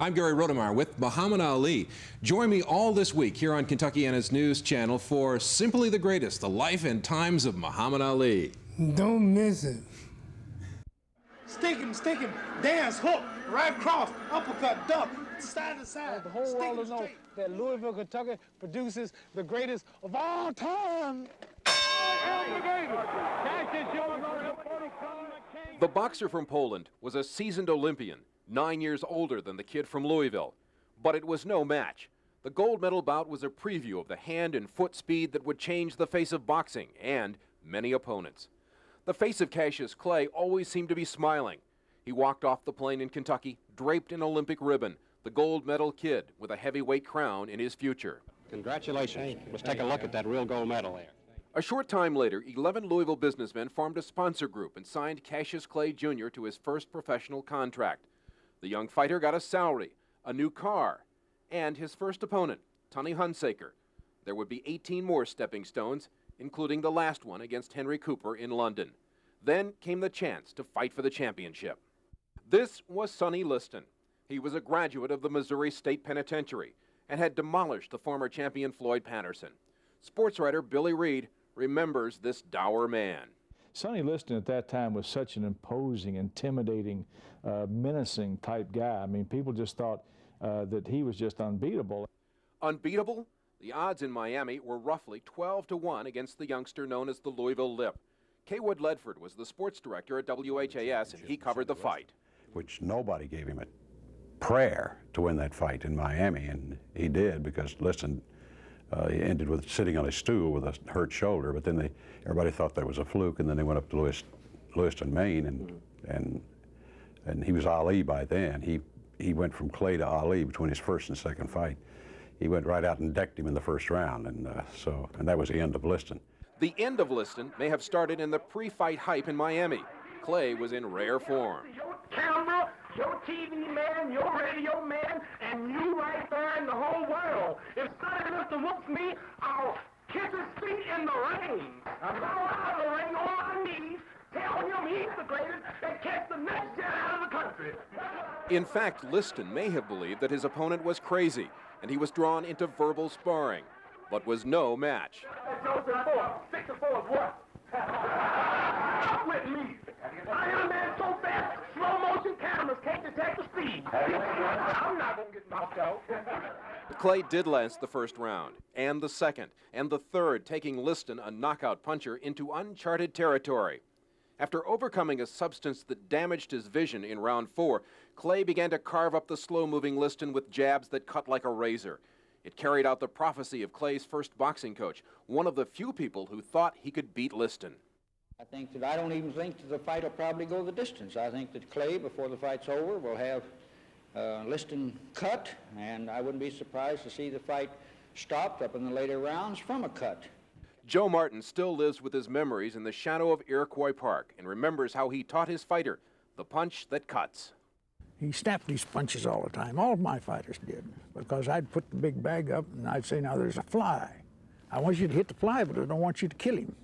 I'm Gary Rodemeyer with Muhammad Ali. Join me all this week here on Kentuckiana's News Channel for Simply the Greatest, the life and times of Muhammad Ali. Don't miss it. Stick him, dance, hook, right cross, uppercut, duck, side to side. The whole world will know that Louisville, Kentucky produces the greatest of all time. The boxer from Poland was a seasoned Olympian, 9 years older than the kid from Louisville. But it was no match. The gold medal bout was a preview of the hand and foot speed that would change the face of boxing and many opponents. The face of Cassius Clay always seemed to be smiling. He walked off the plane in Kentucky, draped in Olympic ribbon, the gold medal kid with a heavyweight crown in his future. Congratulations. Let's take a look at that real gold medal there. A short time later, 11 Louisville businessmen formed a sponsor group and signed Cassius Clay Jr. to his first professional contract. The young fighter got a salary, a new car, and his first opponent, Tony Hunsaker. There would be 18 more stepping stones, including the last one against Henry Cooper in London. Then came the chance to fight for the championship. This was Sonny Liston. He was a graduate of the Missouri State Penitentiary and had demolished the former champion Floyd Patterson. Sports writer Billy Reed remembers this dour man. Sonny Liston at that time was such an imposing, intimidating, menacing type guy. I mean, people just thought that he was just unbeatable. Unbeatable? The odds in Miami were roughly 12-1 against the youngster known as the Louisville Lip. Kaywood Ledford was the sports director at WHAS, and he covered the fight. Which nobody gave him a prayer to win that fight in Miami, and he did, because Liston he ended with sitting on a stool with a hurt shoulder, but then everybody thought that was a fluke, and then they went up to Lewiston, Maine, and he was Ali by then. He went from Clay to Ali between his first and second fight. He went right out and decked him in the first round, and that was the end of Liston. The end of Liston may have started in the pre-fight hype in Miami. Clay was in rare form. Your camera, your TV man, your radio man, and you right there in the whole world. If Sonny Liston whoops me, I'll kiss his feet in the ring. I'll go out of the ring on my knees, tell him he's the greatest, and catch the next jet out of the country. In fact, Liston may have believed that his opponent was crazy, and he was drawn into verbal sparring, but was no match. 6 or 4 is what? Up with me. I am a man so fast, slow motion cameras can't detect the speed. I'm not going to get knocked out. Clay did last the first round, and the second, and the third, taking Liston, a knockout puncher, into uncharted territory. After overcoming a substance that damaged his vision in round 4, Clay began to carve up the slow-moving Liston with jabs that cut like a razor. It carried out the prophecy of Clay's first boxing coach, one of the few people who thought he could beat Liston. I don't even think that the fight will probably go the distance. I think that Clay, before the fight's over, will have Liston cut, and I wouldn't be surprised to see the fight stopped up in the later rounds from a cut. Joe Martin still lives with his memories in the shadow of Iroquois Park and remembers how he taught his fighter the punch that cuts. He snapped these punches all the time. All of my fighters did, because I'd put the big bag up and I'd say, now there's a fly. I want you to hit the fly, but I don't want you to kill him.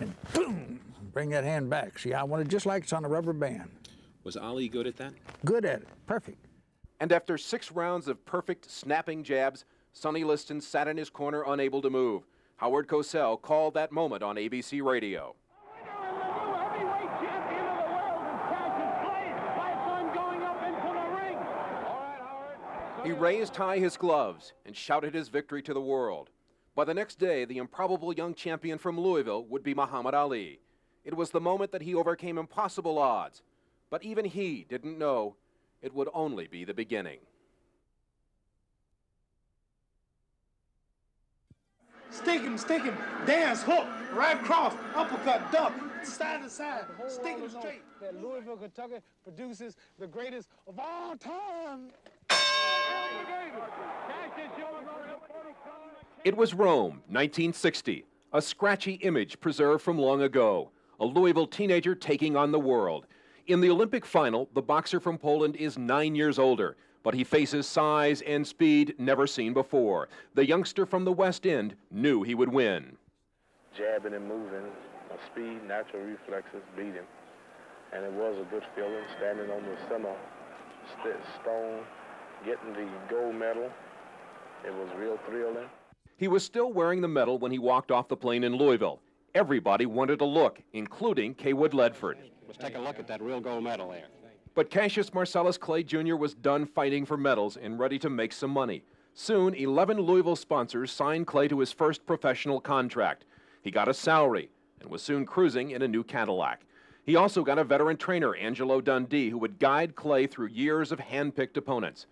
And boom, bring that hand back. See, I want it just like it's on a rubber band. Was Ali good at that? Good at it, perfect. And after 6 rounds of perfect snapping jabs, Sonny Liston sat in his corner unable to move. Howard Cosell called that moment on ABC Radio. He raised high his gloves and shouted his victory to the world. By the next day, the improbable young champion from Louisville would be Muhammad Ali. It was the moment that he overcame impossible odds. But even he didn't know it would only be the beginning. Stick him, dance, hook, right cross, uppercut, duck, side to side, stick him straight. That Louisville, Kentucky produces the greatest of all time. It was Rome, 1960, a scratchy image preserved from long ago, a Louisville teenager taking on the world. In the Olympic final, the boxer from Poland is 9 years older, but he faces size and speed never seen before. The youngster from the West End knew he would win. Jabbing and moving, speed, natural reflexes, beat him. And it was a good feeling, standing on the center stone, getting the gold medal, it was real thrilling. He was still wearing the medal when he walked off the plane in Louisville. Everybody wanted a look, including Kaywood Ledford. Let's take a look at that real gold medal there. But Cassius Marcellus Clay Jr. was done fighting for medals and ready to make some money. Soon, 11 Louisville sponsors signed Clay to his first professional contract. He got a salary and was soon cruising in a new Cadillac. He also got a veteran trainer, Angelo Dundee, who would guide Clay through years of hand-picked opponents.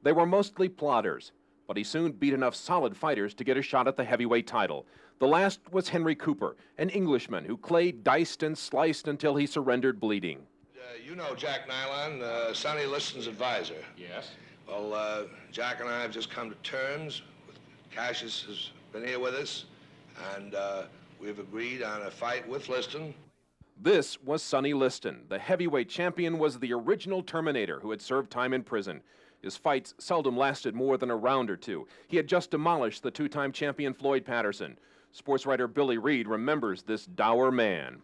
They were mostly plodders, but he soon beat enough solid fighters to get a shot at the heavyweight title. The last was Henry Cooper, an Englishman who Clay diced and sliced until he surrendered bleeding. You know Jack Nylon, Sonny Liston's advisor. Yes. Well, Jack and I have just come to terms. Cassius has been here with us, and we've agreed on a fight with Liston. This was Sonny Liston. The heavyweight champion was the original Terminator who had served time in prison. His fights seldom lasted more than a round or two. He had just demolished the two-time champion Floyd Patterson. Sports writer Billy Reed remembers this dour man.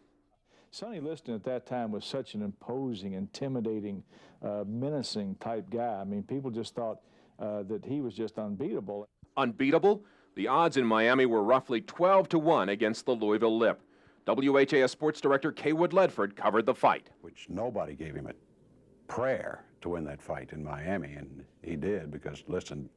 Sonny Liston at that time was such an imposing, intimidating, menacing type guy. I mean, people just thought that he was just unbeatable. Unbeatable? The odds in Miami were roughly 12-1 against the Louisville Lip. WHAS sports director Kaywood Ledford covered the fight. Which nobody gave him a prayer to win that fight in Miami, and he did, because Liston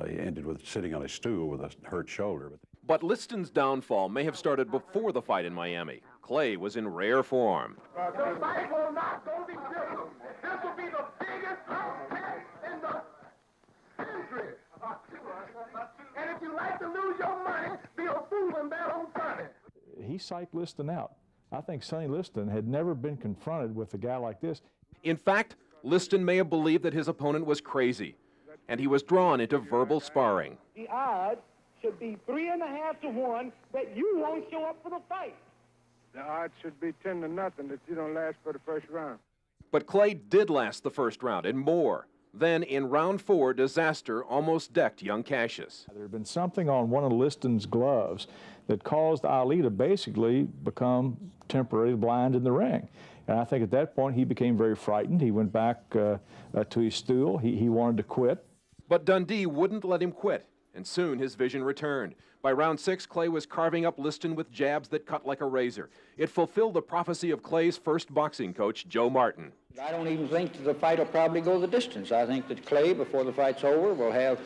he ended with sitting on a stool with a hurt shoulder. But Liston's downfall may have started before the fight in Miami. Clay was in rare form. The fight will not go the distance. This will be the biggest upset in the century. And if you like to lose your money, be a fool and bet on Sonny. He psyched Liston out. I think Sonny Liston had never been confronted with a guy like this. In fact, Liston may have believed that his opponent was crazy, and he was drawn into verbal sparring. The odds should be 3.5-1 that you won't show up for the fight. The odds should be 10-0 that you don't last for the first round. But Clay did last the first round and more. Then, in round 4, disaster almost decked young Cassius. There had been something on one of Liston's gloves that caused Ali to basically become temporarily blind in the ring. And I think at that point he became very frightened. He went back to his stool. He wanted to quit. But Dundee wouldn't let him quit, and soon his vision returned. By round 6, Clay was carving up Liston with jabs that cut like a razor. It fulfilled the prophecy of Clay's first boxing coach, Joe Martin. I don't even think that the fight will probably go the distance. I think that Clay, before the fight's over, will have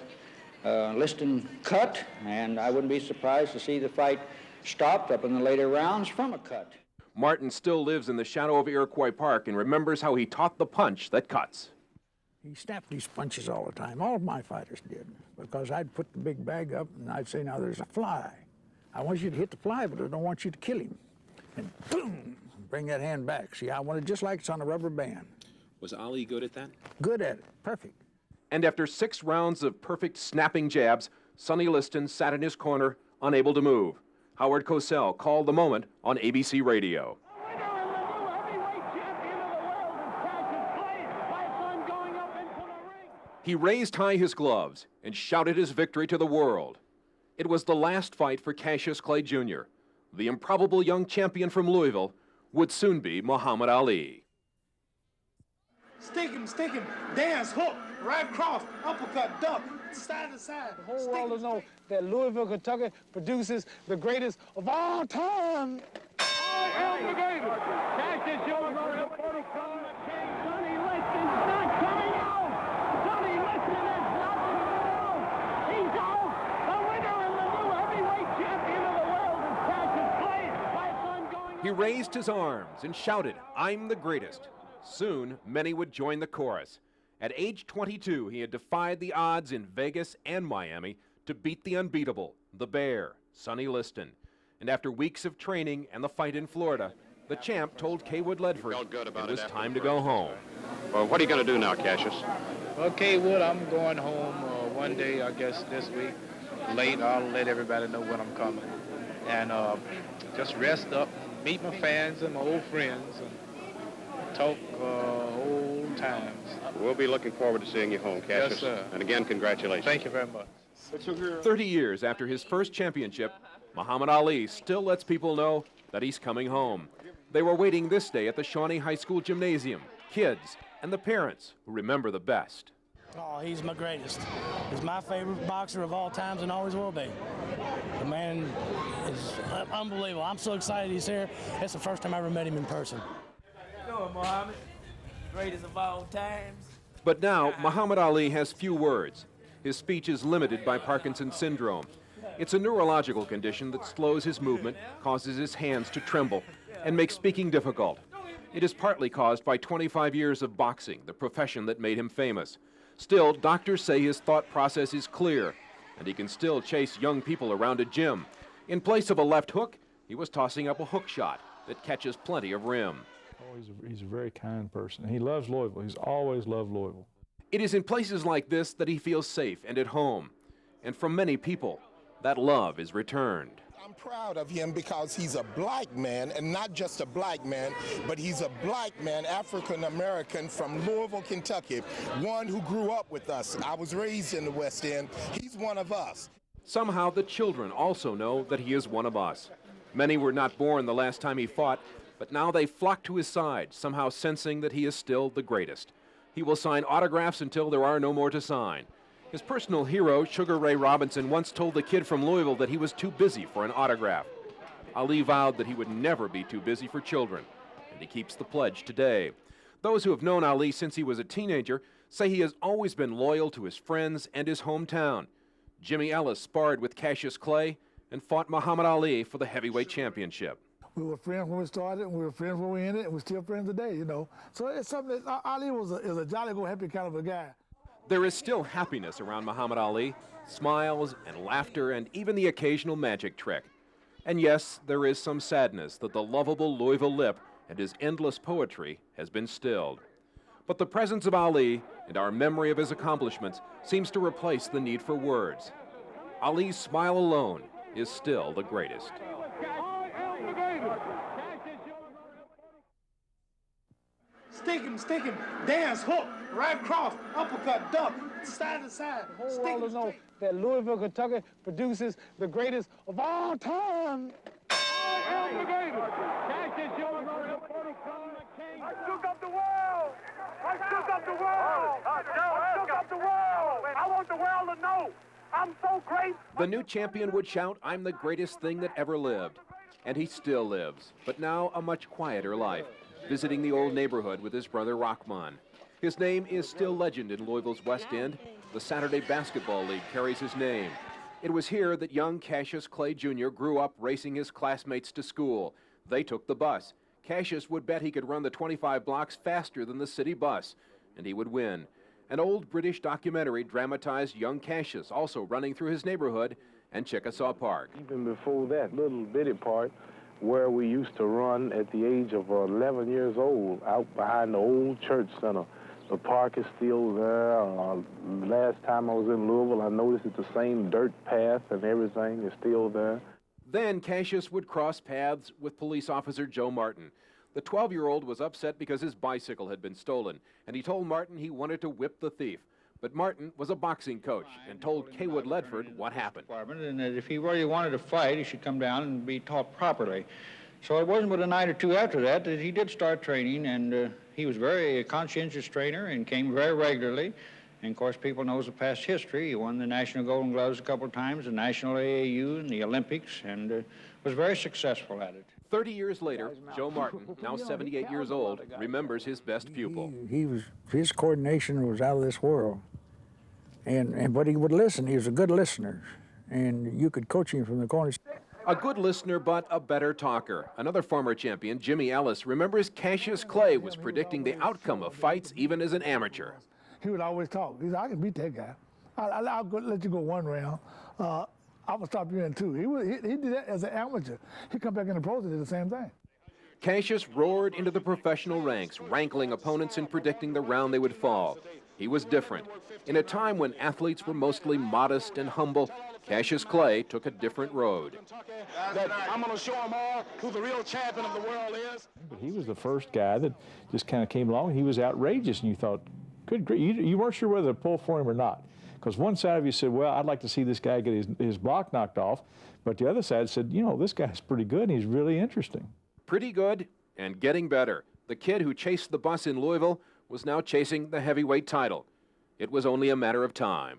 Liston cut, and I wouldn't be surprised to see the fight stopped up in the later rounds from a cut. Martin still lives in the shadow of Iroquois Park and remembers how he taught the punch that cuts. He snapped these punches all the time. All of my fighters did, because I'd put the big bag up and I'd say, now there's a fly. I want you to hit the fly, but I don't want you to kill him. And boom, bring that hand back. See, I want it just like it's on a rubber band. Was Ali good at that? Good at it, perfect. And after 6 rounds of perfect snapping jabs, Sonny Liston sat in his corner, unable to move. Howard Cosell called the moment on ABC Radio. He raised high his gloves and shouted his victory to the world. It was the last fight for Cassius Clay Jr. The improbable young champion from Louisville would soon be Muhammad Ali. Stick him, dance, hook, right cross, uppercut, duck, side to side. The whole world will know that Louisville, Kentucky produces the greatest of all time. Cassius Jones on the 40 column of King. Sonny Liston's not coming out. Sonny Liston is nothing else. He's out. The winner and the new heavyweight champion of the world is Cassius Clay. Fights ongoing. He raised his arms and shouted, "I'm the greatest." Soon, many would join the chorus. At age 22, he had defied the odds in Vegas and Miami to beat the unbeatable, the Bear, Sonny Liston. And after weeks of training and the fight in Florida, the champ told Kaywood Ledford it was time to go home. Well, what are you going to do now, Cassius? Well, Kaywood, I'm going home one day, I guess, this week. Late, I'll let everybody know when I'm coming. And just rest up, meet my fans and my old friends, and talk old times. We'll be looking forward to seeing you home, Cassius. Yes, sir. And again, congratulations. Thank you very much. 30 years after his first championship, Muhammad Ali still lets people know that he's coming home. They were waiting this day at the Shawnee High School gymnasium, kids and the parents who remember the best. Oh, he's my greatest. He's my favorite boxer of all times and always will be. The man is unbelievable. I'm so excited he's here. It's the first time I ever met him in person. Go on, Muhammad. Greatest of all times. But now, Muhammad Ali has few words. His speech is limited by Parkinson's syndrome. It's a neurological condition that slows his movement, causes his hands to tremble, and makes speaking difficult. It is partly caused by 25 years of boxing, the profession that made him famous. Still, doctors say his thought process is clear, and he can still chase young people around a gym. In place of a left hook, he was tossing up a hook shot that catches plenty of rim. Oh, he's a very kind person. He loves Louisville. He's always loved Louisville. It is in places like this that he feels safe and at home. And from many people, that love is returned. I'm proud of him because he's a black man, and not just a black man, but he's a black man, African American from Louisville, Kentucky, one who grew up with us. I was raised in the West End. He's one of us. Somehow the children also know that he is one of us. Many were not born the last time he fought, but now they flock to his side, somehow sensing that he is still the greatest. He will sign autographs until there are no more to sign. His personal hero, Sugar Ray Robinson, once told the kid from Louisville that he was too busy for an autograph. Ali vowed that he would never be too busy for children, and he keeps the pledge today. Those who have known Ali since he was a teenager say he has always been loyal to his friends and his hometown. Jimmy Ellis sparred with Cassius Clay and fought Muhammad Ali for the heavyweight championship. We were friends when we started, and we were friends when we ended, and we're still friends today, you know. So it's something that Ali is a jolly go happy kind of a guy. There is still happiness around Muhammad Ali, smiles and laughter and even the occasional magic trick. And yes, there is some sadness that the lovable Louisville lip and his endless poetry has been stilled. But the presence of Ali and our memory of his accomplishments seems to replace the need for words. Ali's smile alone is still the greatest. Stick him, dance, hook, right cross, uppercut, duck, side to side. The whole world will know that Louisville, Kentucky produces the greatest of all time. I shook up the world! I shook up the world! I shook up the world! I want the world to know I'm so great! The new champion would shout, "I'm the greatest thing that ever lived." And he still lives, but now a much quieter life, visiting the old neighborhood with his brother Rahman. His name is still legend in Louisville's West End. The Saturday Basketball League carries his name. It was here that young Cassius Clay Jr. grew up racing his classmates to school. They took the bus. Cassius would bet he could run the 25 blocks faster than the city bus, and he would win. An old British documentary dramatized young Cassius also running through his neighborhood and Chickasaw Park. Even before that little bitty part where we used to run at the age of 11 years old out behind the old church center. The park is still there. Last time I was in Louisville, I noticed it's the same dirt path and everything is still there. Then Cassius would cross paths with police officer Joe Martin. The 12-year-old was upset because his bicycle had been stolen, and he told Martin he wanted to whip the thief. But Martin was a boxing coach and told Kaywood Ledford what happened. And that if he really wanted to fight, he should come down and be taught properly. So it wasn't but a night or two after that that he did start training, and he was very conscientious trainer and came very regularly. And of course, people knows the past history. He won the National Golden Gloves a couple of times, the National AAU and the Olympics, and was very successful at it. 30 years later, Joe Martin, now 78 years old, remembers his best pupil. His coordination was out of this world. But he would listen. He was a good listener, and you could coach him from the corners. A good listener, but a better talker. Another former champion, Jimmy Ellis, remembers Cassius Clay was predicting the outcome of fights even as an amateur. He would always talk. He said, "I can beat that guy. I'll let you go one round. I will stop you in two." He did that as an amateur. He come back in the pros and did the same thing. Cassius roared into the professional ranks, wrangling opponents and predicting the round they would fall. He was different. In a time when athletes were mostly modest and humble, Cassius Clay took a different road. I'm going to show them all who the real champion of the world is. But he was the first guy that just kind of came along. He was outrageous, and you thought, good grief, you weren't sure whether to pull for him or not. Because one side of you said, well, I'd like to see this guy get his block knocked off. But the other side said, you know, this guy's pretty good, and he's really interesting. Pretty good and getting better. The kid who chased the bus in Louisville was now chasing the heavyweight title. It was only a matter of time.